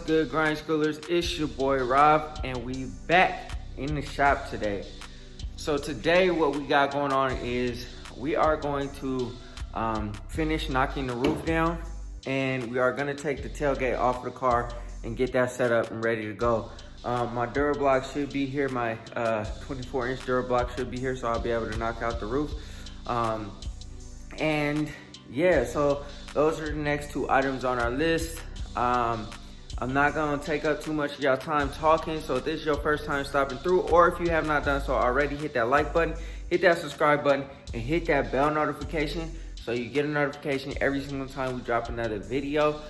good, grind schoolers? It's your boy Rob, and we back in the shop today. So today what we got going on is we are going to finish knocking the roof down, and we are going to take the tailgate off of the car and get that set up and ready to go. My Durablock should be here. My 24-inch Durablock should be here, so I'll be able to knock out the roof. And yeah, so those are the next two items on our list. I'm not gonna take up too much of y'all time talking, so if this is your first time stopping through, or if you have not done so already, hit that like button, hit that subscribe button, and hit that bell notification so you get a notification every single time we drop another video.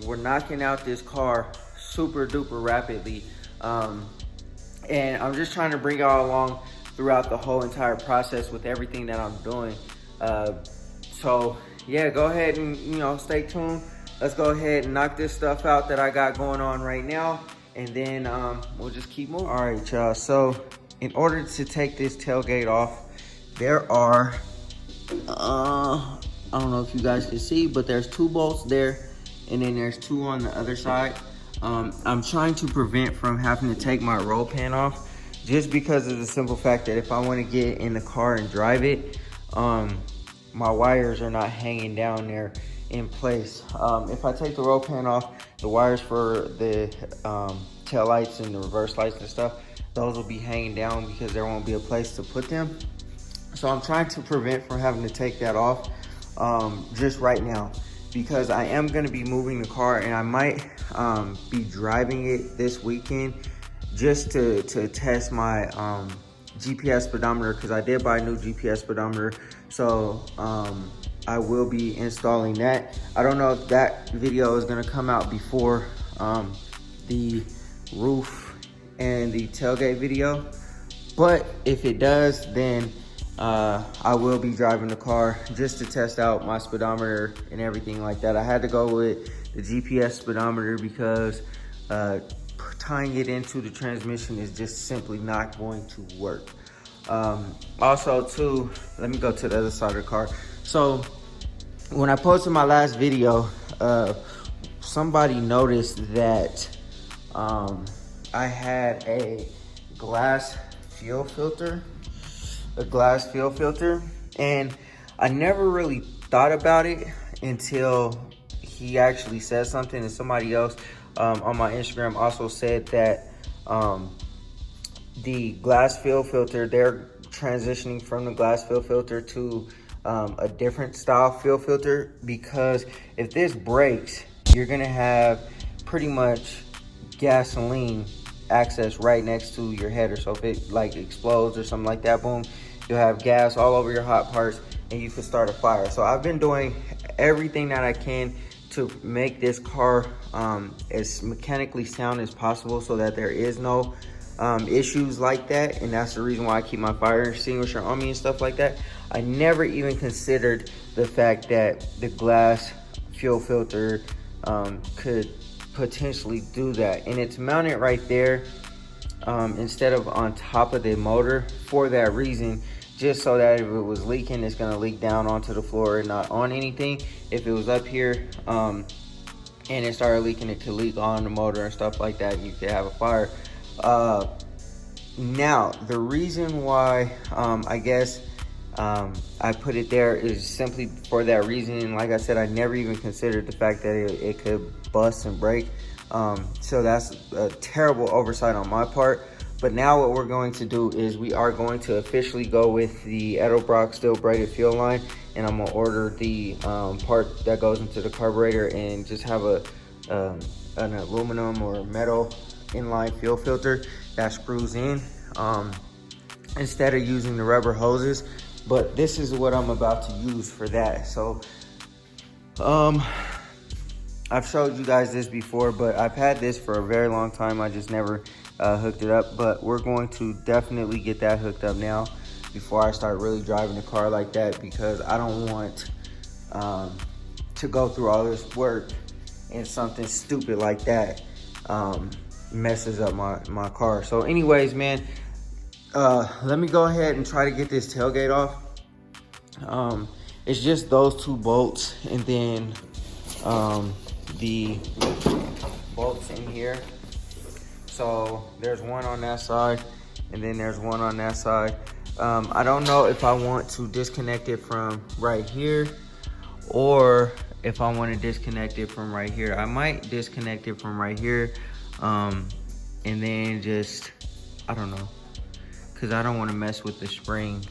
We're knocking out this car super duper rapidly, and I'm just trying to bring y'all along throughout the whole entire process with everything that I'm doing. So yeah, go ahead and stay tuned. Let's go ahead and knock this stuff out that I got going on right now, and then we'll just keep moving. All right, y'all, so in order to take this tailgate off, there are I don't know if you guys can see, but there's 2 bolts there, and then there's 2 on the other side. I'm trying to prevent from having to take my roll pan off, just because of the simple fact that if I want to get in the car and drive it, my wires are not hanging down there in place. If I take the roll pan off, the wires for the tail lights and the reverse lights and stuff, those will be hanging down because there won't be a place to put them. So I'm trying to prevent from having to take that off just right now, because I am going to be moving the car, and I might be driving it this weekend just to test my GPS speedometer, because I did buy a new GPS speedometer. So I will be installing that. I don't know if that video is going to come out before the roof and the tailgate video, but if it does, then I will be driving the car just to test out my speedometer and everything like that. I had to go with the GPS speedometer because tying it into the transmission is just simply not going to work. Also too, let me go to the other side of the car. So when I posted my last video, somebody noticed that I had a glass fuel filter, and I never really thought about it until he actually said something, and somebody else on my Instagram also said that the glass fuel filter, they're transitioning from the glass fuel filter to a different style fuel filter, because if this breaks, you're gonna have pretty much gasoline access right next to your header. So if it like explodes or something like that, boom, you'll have gas all over your hot parts and you can start a fire. So I've been doing everything that I can to make this car as mechanically sound as possible so that there is no issues like that, and that's the reason why I keep my fire extinguisher on me and stuff like that. I never even considered the fact that the glass fuel filter could potentially do that, and it's mounted right there instead of on top of the motor for that reason, just so that if it was leaking, it's going to leak down onto the floor and not on anything. If it was up here and it started leaking, it could leak on the motor and stuff like that, and you could have a fire. Now the reason why I guess I put it there is simply for that reason. Like I said, I never even considered the fact that it could bust and break. So that's a terrible oversight on my part. But now what we're going to do is we are going to officially go with the Edelbrock steel braided fuel line, and I'm gonna order the part that goes into the carburetor and just have an aluminum or metal inline fuel filter that screws in instead of using the rubber hoses. But this is what I'm about to use for that. So I've showed you guys this before, but I've had this for a very long time. I just never hooked it up, but we're going to definitely get that hooked up now before I start really driving the car like that, because I don't want to go through all this work and something stupid like that messes up my car. So anyways, man, let me go ahead and try to get this tailgate off. It's just those 2 bolts, and then the bolts in here. So there's one on that side, and then there's one on that side. I don't know if I want to disconnect it from right here, or if I want to disconnect it from right here. I might disconnect it from right here, and then just, I don't know, because I don't want to mess with the spring.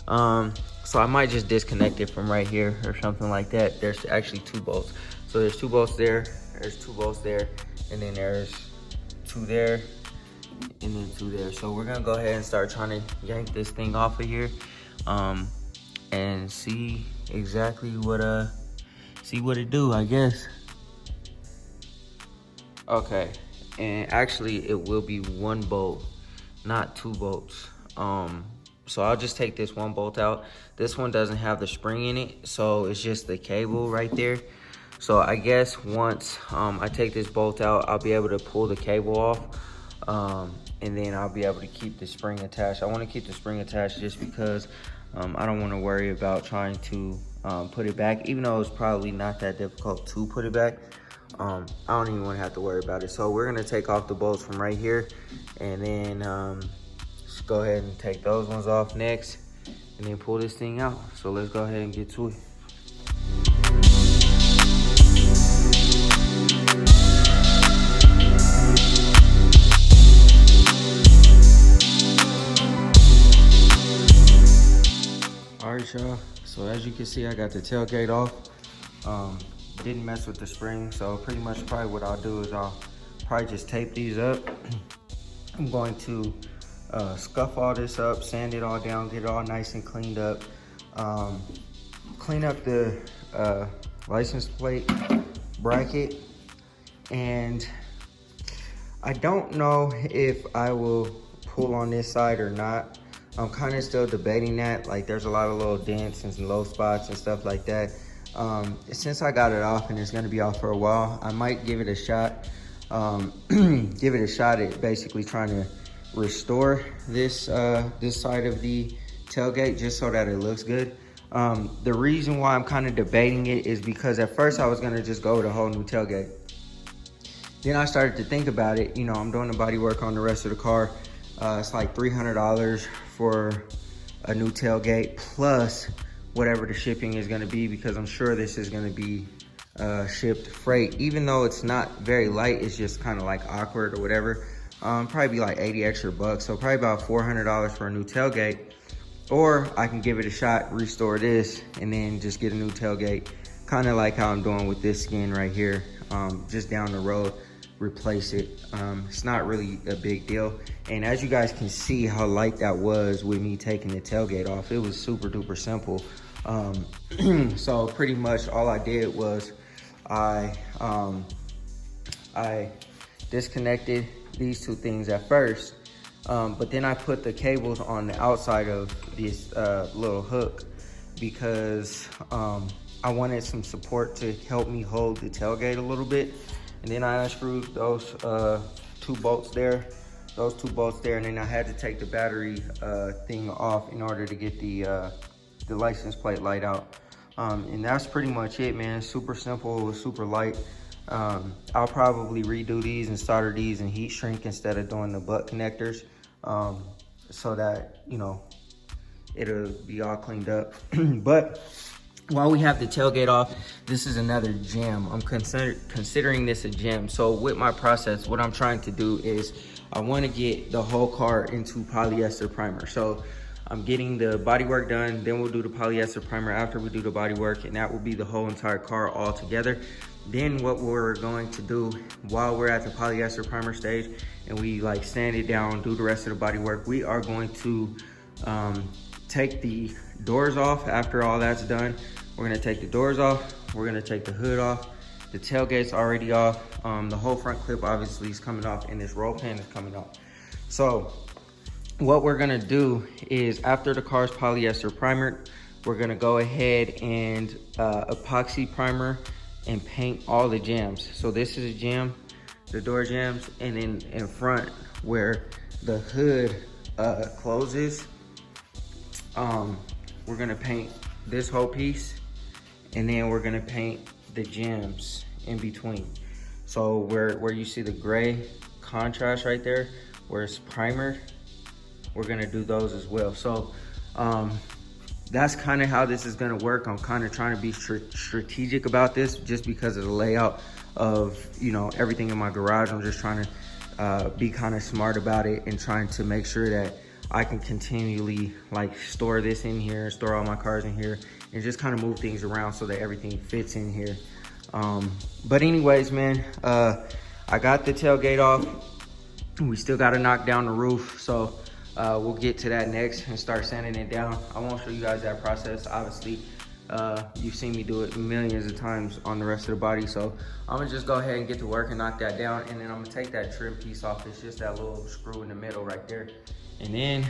So I might just disconnect it from right here or something like that. There's actually 2 bolts. So there's 2 bolts there, there's 2 bolts there, and then there's 2 there, and then 2 there. So we're gonna go ahead and start trying to yank this thing off of here, and see exactly what it do, I guess. Okay, and actually it will be 1 bolt, not 2 bolts. So I'll just take this 1 bolt out. This one doesn't have the spring in it, so it's just the cable right there. So I guess once I take this bolt out, I'll be able to pull the cable off, and then I'll be able to keep the spring attached. I want to keep the spring attached just because I don't want to worry about trying to put it back, even though it's probably not that difficult to put it back. I don't even want to have to worry about it. So we're going to take off the bolts from right here, and then just go ahead and take those ones off next, and then pull this thing out. So let's go ahead and get to it. All right, y'all. So as you can see, I got the tailgate off. Didn't mess with the spring, so pretty much probably what I'll do is I'll probably just tape these up. I'm going to scuff all this up, sand it all down, get it all nice and cleaned up. Clean up the license plate bracket, and I don't know if I will pull on this side or not. I'm kind of still debating that. Like, there's a lot of little dents and some low spots and stuff like that. Since I got it off and it's gonna be off for a while, I might give it a shot. Give it a shot at basically trying to restore this this side of the tailgate just so that it looks good. The reason why I'm kind of debating it is because at first I was gonna just go with a whole new tailgate. Then I started to think about it. You know, I'm doing the body work on the rest of the car. It's like $300 for a new tailgate plus whatever the shipping is gonna be, because I'm sure this is gonna be shipped freight. Even though it's not very light, it's just kind of like awkward or whatever. Probably be like 80 extra bucks, so probably about $400 for a new tailgate. Or I can give it a shot, restore this, and then just get a new tailgate, kind of like how I'm doing with this skin right here. Just down the road, replace it. It's not really a big deal. And as you guys can see how light that was with me taking the tailgate off, it was super duper simple. So pretty much all I did was I disconnected these 2 things at first, but then I put the cables on the outside of this little hook because I wanted some support to help me hold the tailgate a little bit. And then I unscrewed those 2 bolts there, and then I had to take the battery thing off in order to get the license plate light out. And that's pretty much it, man. Super simple, super light. I'll probably redo these and solder these in heat shrink instead of doing the butt connectors, so that, you know, it'll be all cleaned up. But while we have the tailgate off, this is another gem. I'm considering this a gem. So with my process, what I'm trying to do is I want to get the whole car into polyester primer. So I'm getting the bodywork done, then we'll do the polyester primer after we do the bodywork, and that will be the whole entire car all together. Then what we're going to do while we're at the polyester primer stage and we like sand it down, do the rest of the bodywork, we are going to take the doors off. After all that's done, we're gonna take the doors off, we're gonna take the hood off, the tailgate's already off, the whole front clip obviously is coming off, and this roll pan is coming off. So what we're gonna do is, after the car's polyester primered, we're gonna go ahead and epoxy primer and paint all the jambs. So this is a jam, the door jambs, and then in front where the hood closes, we're gonna paint this whole piece, and then we're gonna paint the jambs in between. So where you see the gray contrast right there, where it's primer, we're gonna do those as well. So that's kind of how this is gonna work. I'm kind of trying to be strategic about this just because of the layout of, you know, everything in my garage. I'm just trying to be kind of smart about it and trying to make sure that I can continually like store this in here, store all my cars in here, and just kind of move things around so that everything fits in here. But anyways, man, I got the tailgate off. We still got to knock down the roof. So we'll get to that next and start sanding it down. I won't show you guys that process. Obviously, you've seen me do it millions of times on the rest of the body. So I'm gonna just go ahead and get to work and knock that down. And then I'm gonna take that trim piece off. It's just that little screw in the middle right there. And then,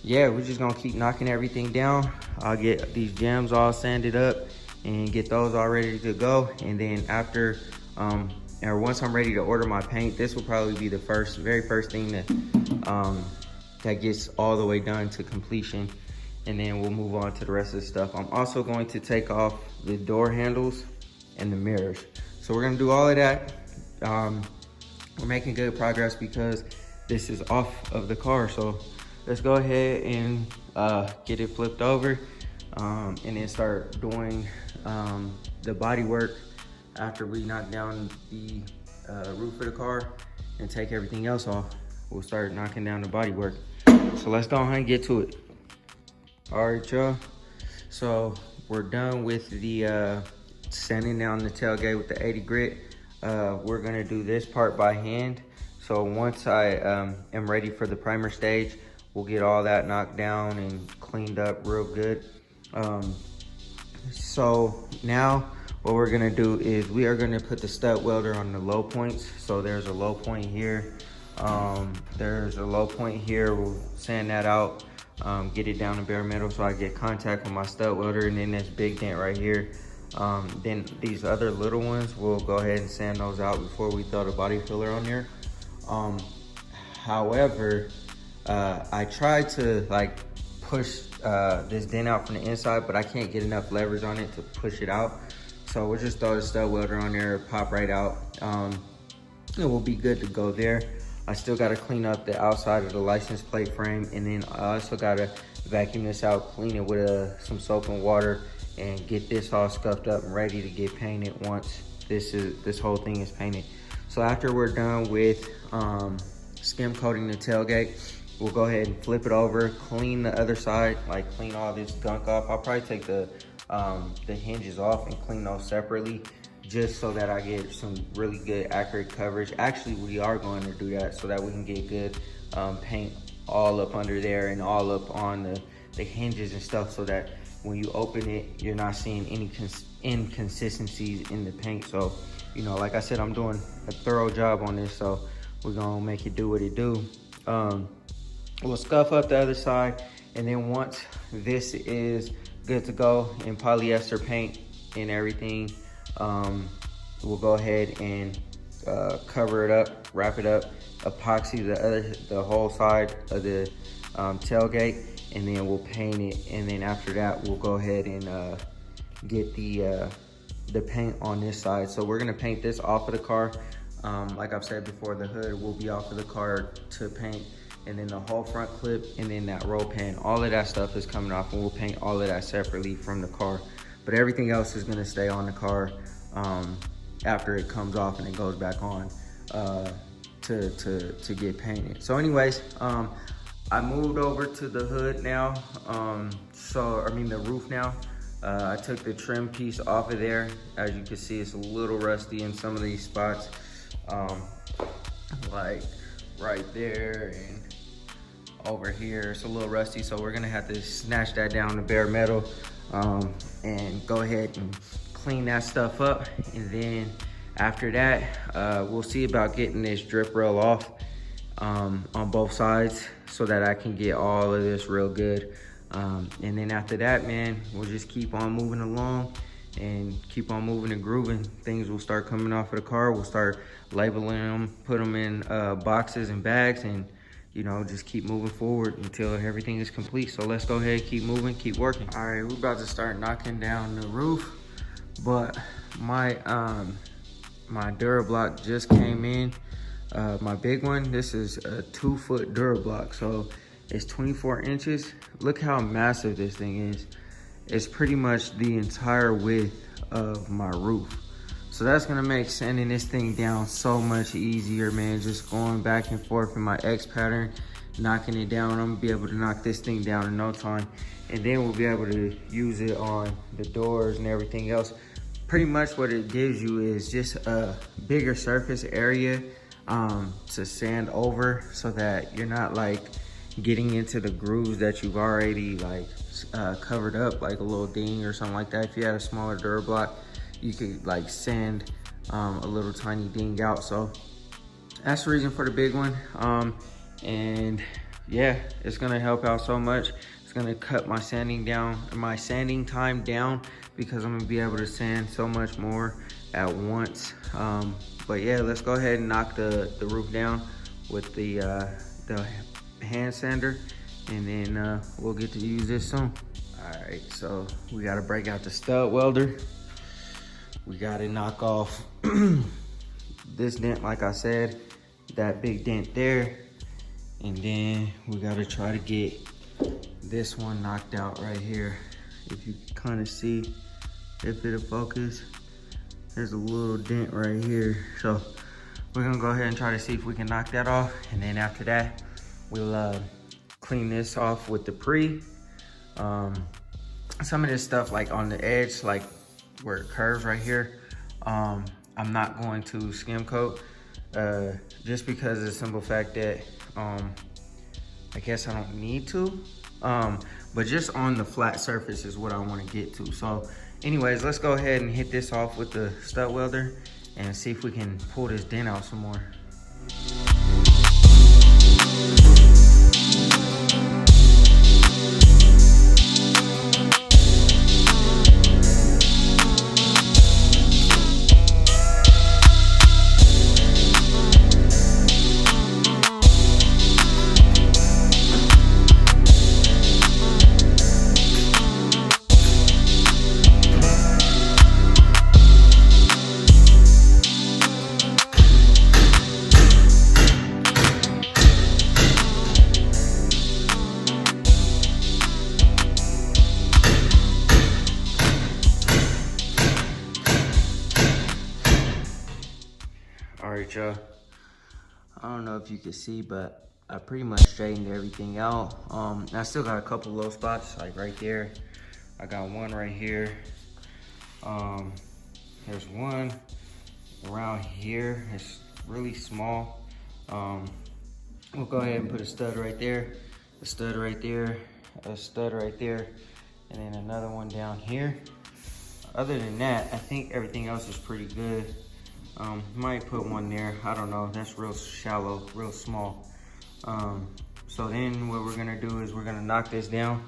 yeah, we're just gonna keep knocking everything down. I'll get these jams all sanded up and get those all ready to go. And then after, or once I'm ready to order my paint, this will probably be the very first thing that gets all the way done to completion. And then we'll move on to the rest of the stuff. I'm also going to take off the door handles and the mirrors. So we're gonna do all of that. We're making good progress because this is off of the car. So let's go ahead and get it flipped over and then start doing the body work after we knock down the roof of the car and take everything else off. We'll start knocking down the body work. So let's go ahead and get to it. All right, y'all. So we're done with the sanding down the tailgate with the 80 grit. We're gonna do this part by hand. So once I am ready for the primer stage, we'll get all that knocked down and cleaned up real good. So now what we're gonna do is we are gonna put the stud welder on the low points. So there's a low point here. There's a low point here. We'll sand that out, get it down to bare metal so I get contact with my stud welder, and then this big dent right here. Then these other little ones, we'll go ahead and sand those out before we throw the body filler on there. However, I tried to like push this dent out from the inside, but I can't get enough leverage on it to push it out. So we'll just throw the stud welder on there, pop right out. It will be good to go there. I still gotta clean up the outside of the license plate frame, and then I also gotta vacuum this out, clean it with some soap and water, and get this all scuffed up and ready to get painted once this whole thing is painted. So after we're done with skim coating the tailgate, we'll go ahead and flip it over, clean the other side, like clean all this gunk off. I'll probably take the hinges off and clean those separately, just so that I get some really good accurate coverage. Actually, we are going to do that so that we can get good paint all up under there and all up on the hinges and stuff, so that when you open it, you're not seeing any inconsistencies in the paint. So, you know, like I said, I'm doing a thorough job on this, so we're gonna make it do what it do. We'll scuff up the other side, and then once this is good to go in polyester paint and everything, we'll go ahead and cover it up, wrap it up, epoxy the whole side of the tailgate, and then we'll paint it. And then after that, we'll go ahead and get the paint on this side. So we're gonna paint this off of the car. Like I've said before, the hood will be off of the car to paint, and then the whole front clip, and then that roll pan, all of that stuff is coming off, and we'll paint all of that separately from the car. But everything else is gonna stay on the car after it comes off and it goes back on to get painted. So anyways, I moved over to the hood now, the roof now. I took the trim piece off of there. As you can see, it's a little rusty in some of these spots, like right there and over here. It's a little rusty, so we're gonna have to snatch that down to bare metal and go ahead and clean that stuff up. And then after that, we'll see about getting this drip rail off on both sides so that I can get all of this real good. And then after that, man, we'll just keep on moving along and keep on moving and grooving. Things will start coming off of the car. We'll start labeling them, put them in boxes and bags, and you know, just keep moving forward until everything is complete. So let's go ahead, keep moving, keep working. All right, we're about to start knocking down the roof, but my my Durablock just came in. My big one, this is a 2-foot Durablock, so it's 24 inches. Look how massive this thing is. It's pretty much the entire width of my roof. So that's gonna make sanding this thing down so much easier, man. Just going back and forth in my X pattern, knocking it down. I'm gonna be able to knock this thing down in no time. And then we'll be able to use it on the doors and everything else. Pretty much what it gives you is just a bigger surface area to sand over, so that you're not like getting into the grooves that you've already like covered up, like a little ding or something like that. If you had a smaller Durablock, you could like sand a little tiny ding out. So that's the reason for the big one. And yeah, it's gonna help out so much. It's gonna cut my sanding time down, because I'm gonna be able to sand so much more at once. But yeah, let's go ahead and knock the roof down with the hand sander, and then we'll get to use this soon. All right, so we gotta break out the stud welder. We gotta knock off this dent, like I said, that big dent there. And then we gotta try to get this one knocked out right here. If you can kind of see, if it'll focus, there's a little dent right here. So we're gonna go ahead and try to see if we can knock that off. And then after that, we'll clean this off with the pre. Some of this stuff like on the edge, like where it curves right here, I'm not going to skim coat, just because of the simple fact that I guess I don't need to, but just on the flat surface is what I want to get to. So anyways, let's go ahead and hit this off with the stud welder and see if we can pull this dent out some more. Alright, y'all, I don't know if you can see, but I pretty much straightened everything out. I still got a couple low spots, like right there. I got one right here. There's one around here. It's really small. We'll go ahead and put a stud right there, a stud right there, a stud right there, and then another one down here. Other than that, I think everything else is pretty good. Might put one there, I don't know, that's real shallow, real small. So then what we're gonna do is we're gonna knock this down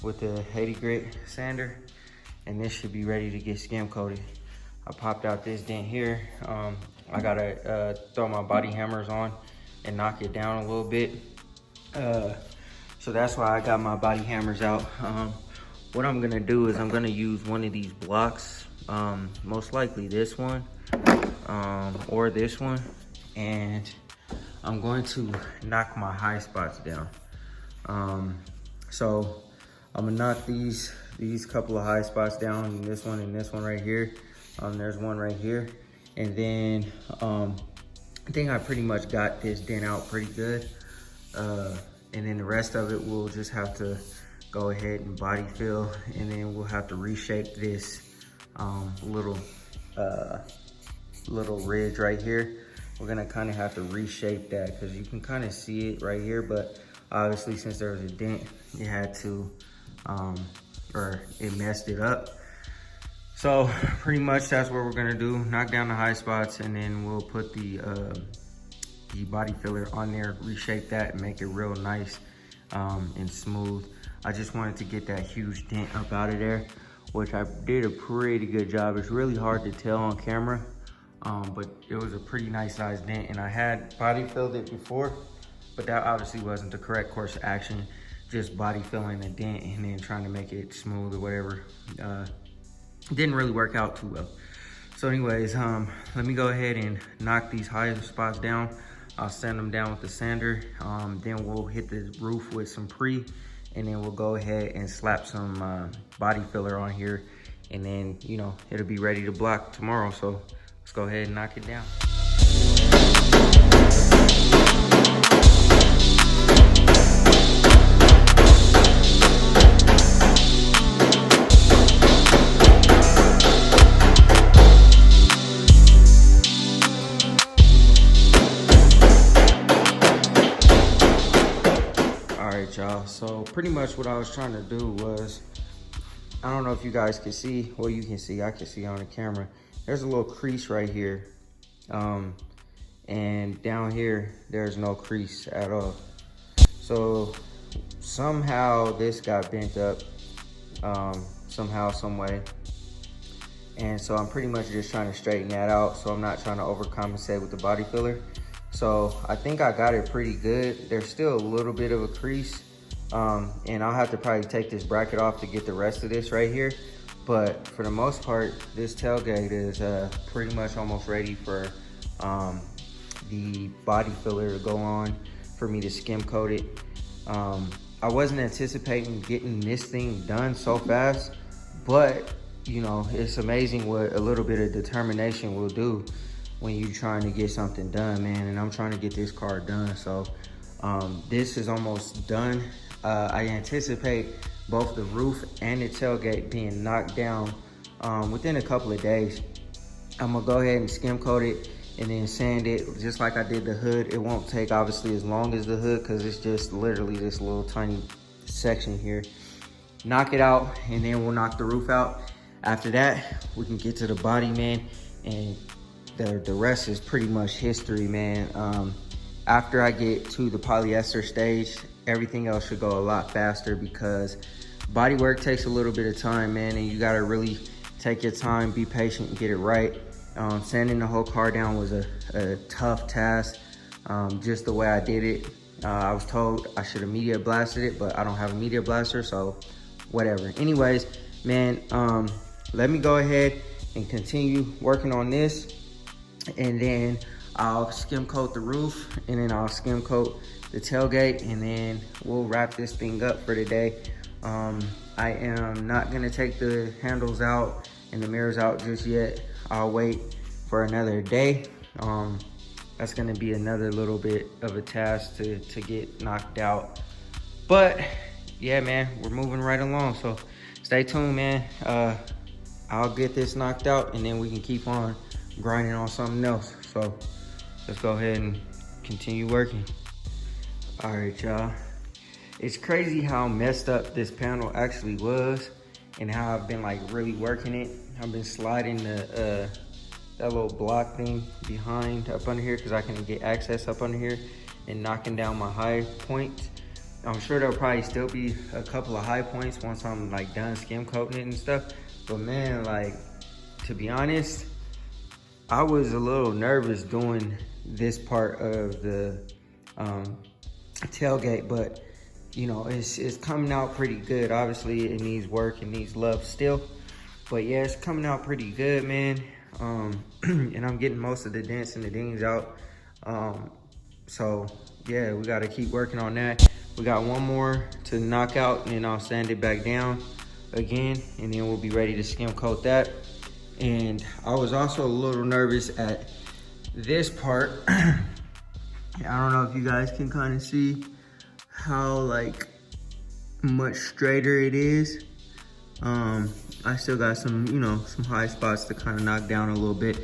with the 80 grit sander, and this should be ready to get skim coated. I popped out this dent here. I gotta throw my body hammers on and knock it down a little bit. So that's why I got my body hammers out. What I'm gonna do is I'm gonna use one of these blocks, most likely this one, or this one, and I'm going to knock my high spots down. So I'm gonna knock these couple of high spots down, and this one right here. There's one right here, and then I think I pretty much got this dent out pretty good. And then the rest of it we'll just have to go ahead and body fill, and then we'll have to reshape this little ridge right here. We're gonna kind of have to reshape that, because you can kind of see it right here, but obviously since there was a dent, it had to, or it messed it up. So pretty much that's what we're gonna do, knock down the high spots, and then we'll put the body filler on there, reshape that, and make it real nice and smooth. I just wanted to get that huge dent up out of there, which I did a pretty good job. It's really hard to tell on camera, but it was a pretty nice sized dent, and I had body filled it before, but that obviously wasn't the correct course of action. Just body filling a dent and then trying to make it smooth or whatever. Didn't really work out too well. So anyways, let me go ahead and knock these higher spots down. I'll sand them down with the sander. Then we'll hit the roof with some pre, and then we'll go ahead and slap some body filler on here. And then, you know, it'll be ready to block tomorrow. So let's go ahead and knock it down. Y'all, so pretty much what I was trying to do was, I don't know if you guys can see, well, you can see, I can see on the camera, there's a little crease right here, and down here there's no crease at all. So somehow this got bent up, somehow, some way, and so I'm pretty much just trying to straighten that out, so I'm not trying to overcompensate with the body filler. So I think I got it pretty good. There's still a little bit of a crease, and I'll have to probably take this bracket off to get the rest of this right here. But for the most part, this tailgate is pretty much almost ready for the body filler to go on for me to skim coat it. I wasn't anticipating getting this thing done so fast, but you know, it's amazing what a little bit of determination will do when you're trying to get something done, man. And I'm trying to get this car done. So this is almost done. I anticipate both the roof and the tailgate being knocked down within a couple of days. I'm gonna go ahead and skim coat it and then sand it just like I did the hood. It won't take obviously as long as the hood because it's just literally this little tiny section here. Knock it out, and then we'll knock the roof out. After that, we can get to the body, man, and the rest is pretty much history, man. After I get to the polyester stage, everything else should go a lot faster because body work takes a little bit of time, man, and you gotta really take your time, be patient, and get it right. Sanding the whole car down was a tough task, just the way I did it. I was told I should have media blasted it, but I don't have a media blaster, so whatever. Anyways, man, let me go ahead and continue working on this, and then I'll skim coat the roof, and then I'll skim coat the tailgate, and then we'll wrap this thing up for today. I am not gonna take the handles out and the mirrors out just yet. I'll wait for another day. That's gonna be another little bit of a task to get knocked out. But yeah, man, we're moving right along. So stay tuned, man. I'll get this knocked out, and then we can keep on grinding on something else. So let's go ahead and continue working. All right, y'all. It's crazy how messed up this panel actually was and how I've been like really working it. I've been sliding that little block thing behind up under here because I can get access up under here and knocking down my high points. I'm sure there'll probably still be a couple of high points once I'm like done skim coating it and stuff. But man, like, to be honest, I was a little nervous doing this part of the tailgate, but you know, it's coming out pretty good. Obviously it needs work, it needs love still, but yeah, it's coming out pretty good, man. And I'm getting most of the dents and the dings out. So yeah, we got to keep working on that. We got one more to knock out, and then I'll sand it back down again, and then we'll be ready to skim coat that. And I was also a little nervous at this part. I don't know if you guys can kind of see how like much straighter it is. I still got some, you know, some high spots to kind of knock down a little bit,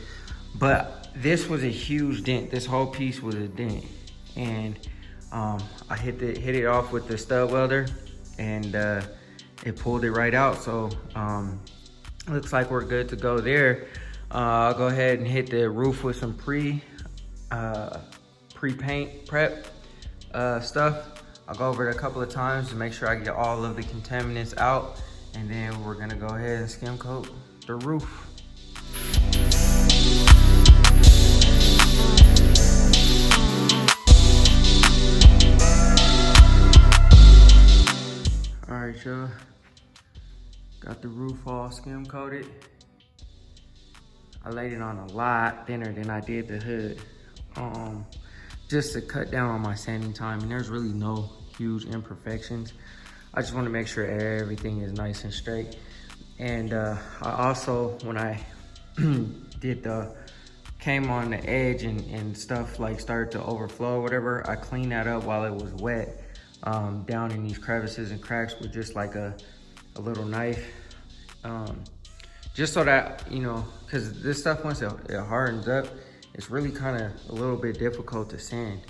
but this was a huge dent. This whole piece was a dent, and I hit it off with the stud welder, and it pulled it right out. So looks like we're good to go there. I'll go ahead and hit the roof with some pre-paint prep stuff. I'll go over it a couple of times to make sure I get all of the contaminants out, and then we're gonna go ahead and skim coat the roof. All right, y'all. Got the roof all skim coated. I laid it on a lot thinner than I did the hood, just to cut down on my sanding time. And there's really no huge imperfections. I just want to make sure everything is nice and straight. And I also, when I came on the edge and stuff like started to overflow or whatever, I cleaned that up while it was wet, down in these crevices and cracks with just like a little knife, just so that, you know, because this stuff, once it hardens up, it's really kind of a little bit difficult to sand.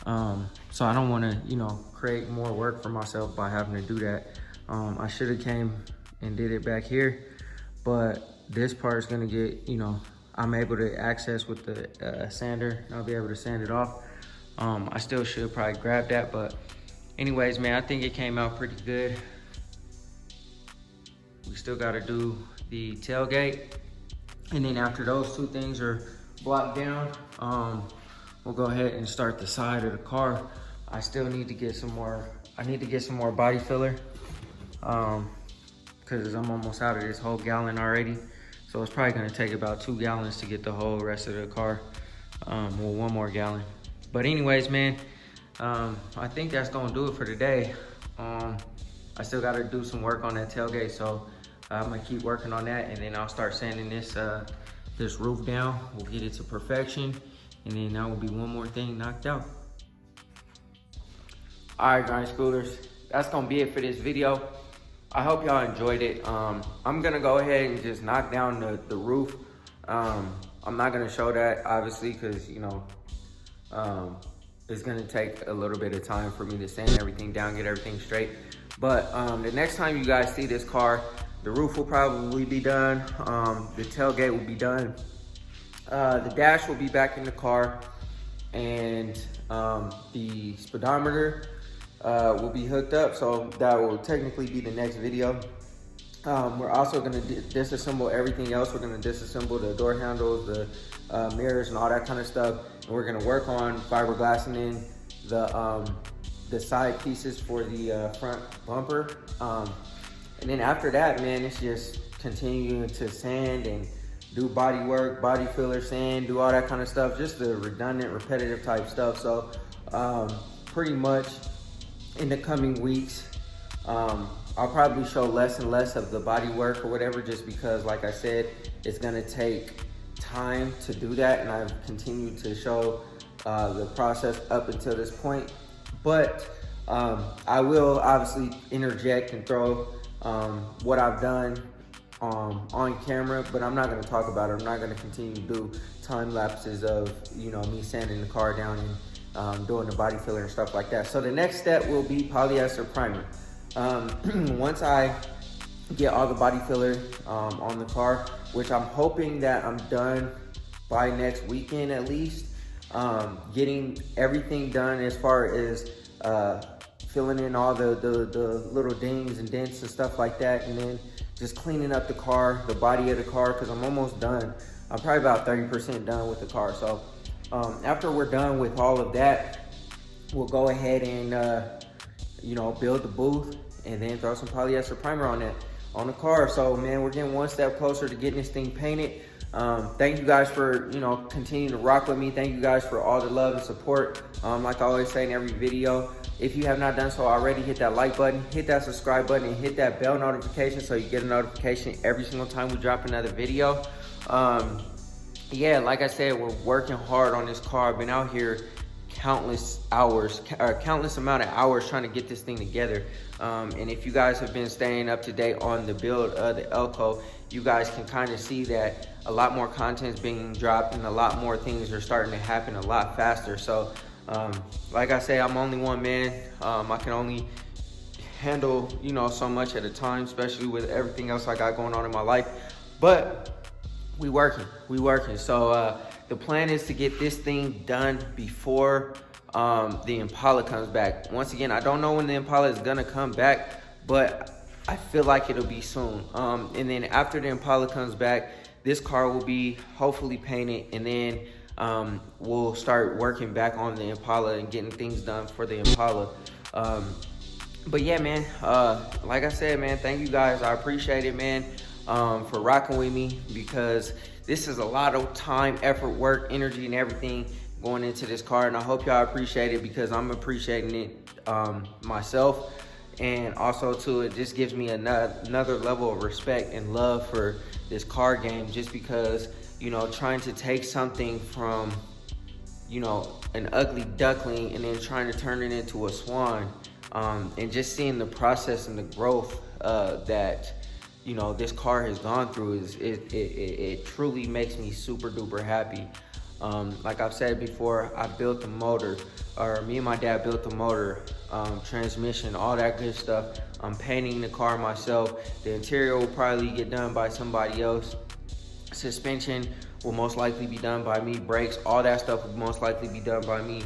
So I don't want to, you know, create more work for myself by having to do that. I should have came and did it back here, but this part is gonna get, you know, I'm able to access with the sander. I'll be able to sand it off. I still should probably grab that, but anyways, man, I think it came out pretty good. We still gotta do the tailgate. And then after those two things are blocked down, we'll go ahead and start the side of the car. I still need to get some more, body filler, because I'm almost out of this whole gallon already. So it's probably gonna take about 2 gallons to get the whole rest of the car. Well, 1 more gallon. But anyways, man, I think that's gonna do it for today. I still gotta do some work on that tailgate, so I'm gonna keep working on that, and then I'll start sanding this this roof down. We'll get it to perfection, and then that will be 1 more thing knocked out. All right, grind schoolers, that's gonna be it for this video. I hope y'all enjoyed it. I'm gonna go ahead and just knock down the roof. I'm not gonna show that, obviously, because, you know, it's gonna take a little bit of time for me to sand everything down, get everything straight. But the next time you guys see this car, the roof will probably be done. The tailgate will be done. The dash will be back in the car, and the speedometer will be hooked up, so that will technically be the next video. We're also gonna disassemble everything else. We're gonna disassemble the door handles, the mirrors, and all that kind of stuff. And we're gonna work on fiberglassing in the side pieces for the front bumper. And then after that, man, it's just continuing to sand and do body work, body filler, sand, do all that kind of stuff, just the redundant, repetitive type stuff. So pretty much in the coming weeks, I'll probably show less and less of the body work or whatever, just because, like I said, it's gonna take time to do that, and I've continued to show the process up until this point. But I will obviously interject and throw what I've done on camera, but I'm not gonna talk about it. I'm not gonna continue to do time lapses of, you know, me sanding the car down and doing the body filler and stuff like that. So the next step will be polyester primer. Once I get all the body filler on the car, which I'm hoping that I'm done by next weekend at least, getting everything done as far as filling in all the little dings and dents and stuff like that, and then just cleaning up the car, the body of the car, because I'm almost done. I'm probably about 30% done with the car. So after we're done with all of that, we'll go ahead and you know, build the booth and then throw some polyester primer on the car. So man, we're getting one step closer to getting this thing painted. Thank you guys for, you know, continuing to rock with me. Thank you guys for all the love and support. Like I always say in every video, if you have not done so already, hit that like button, hit that subscribe button, and hit that bell notification so you get a notification every single time we drop another video. Yeah, like I said, we're working hard on this car. I've been out here countless amount of hours trying to get this thing together. And if you guys have been staying up to date on the build of the Elko, you guys can kind of see that a lot more content is being dropped and a lot more things are starting to happen a lot faster. So like I say, I'm only one man. I can only handle, you know, so much at a time, especially with everything else I got going on in my life. But we working. So the plan is to get this thing done before the Impala comes back. Once again, I don't know when the Impala is gonna come back, but I feel like it'll be soon. And then after the Impala comes back, this car will be hopefully painted, and then we'll start working back on the Impala and getting things done for the Impala. But yeah, man, like I said, man, thank you guys. I appreciate it, man, for rocking with me, because this is a lot of time, effort, work, energy, and everything going into this car, and I hope y'all appreciate it, because I'm appreciating it myself. And also too, it just gives me another level of respect and love for this car game, just because, you know, trying to take something from, you know, an ugly duckling and then trying to turn it into a swan, and just seeing the process and the growth that, you know, this car has gone through, it truly makes me super duper happy. Like I've said before, I built the motor, or me and my dad built the motor, transmission, all that good stuff. I'm painting the car myself. The interior will probably get done by somebody else. Suspension will most likely be done by me. Brakes, all that stuff will most likely be done by me.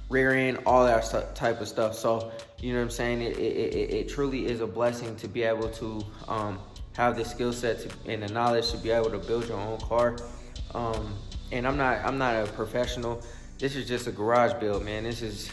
Rear end, all that type of stuff. So, you know what I'm saying? It truly is a blessing to be able to have the skill set and the knowledge to be able to build your own car. And I'm not a professional. This is just a garage build, man. This is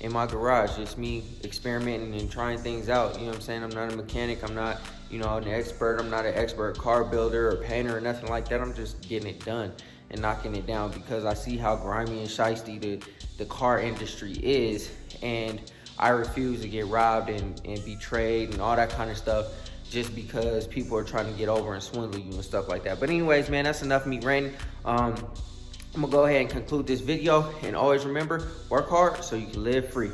in my garage, just me experimenting and trying things out. You know what I'm saying? I'm not a mechanic. I'm not, you know, an expert. I'm not an expert car builder or painter or nothing like that. I'm just getting it done and knocking it down, because I see how grimy and shiesty the car industry is, and I refuse to get robbed and betrayed and all that kind of stuff, just because people are trying to get over and swindle you and stuff like that. But anyways, man, that's enough of me ranting. I'm gonna go ahead and conclude this video, and always remember, work hard so you can live free.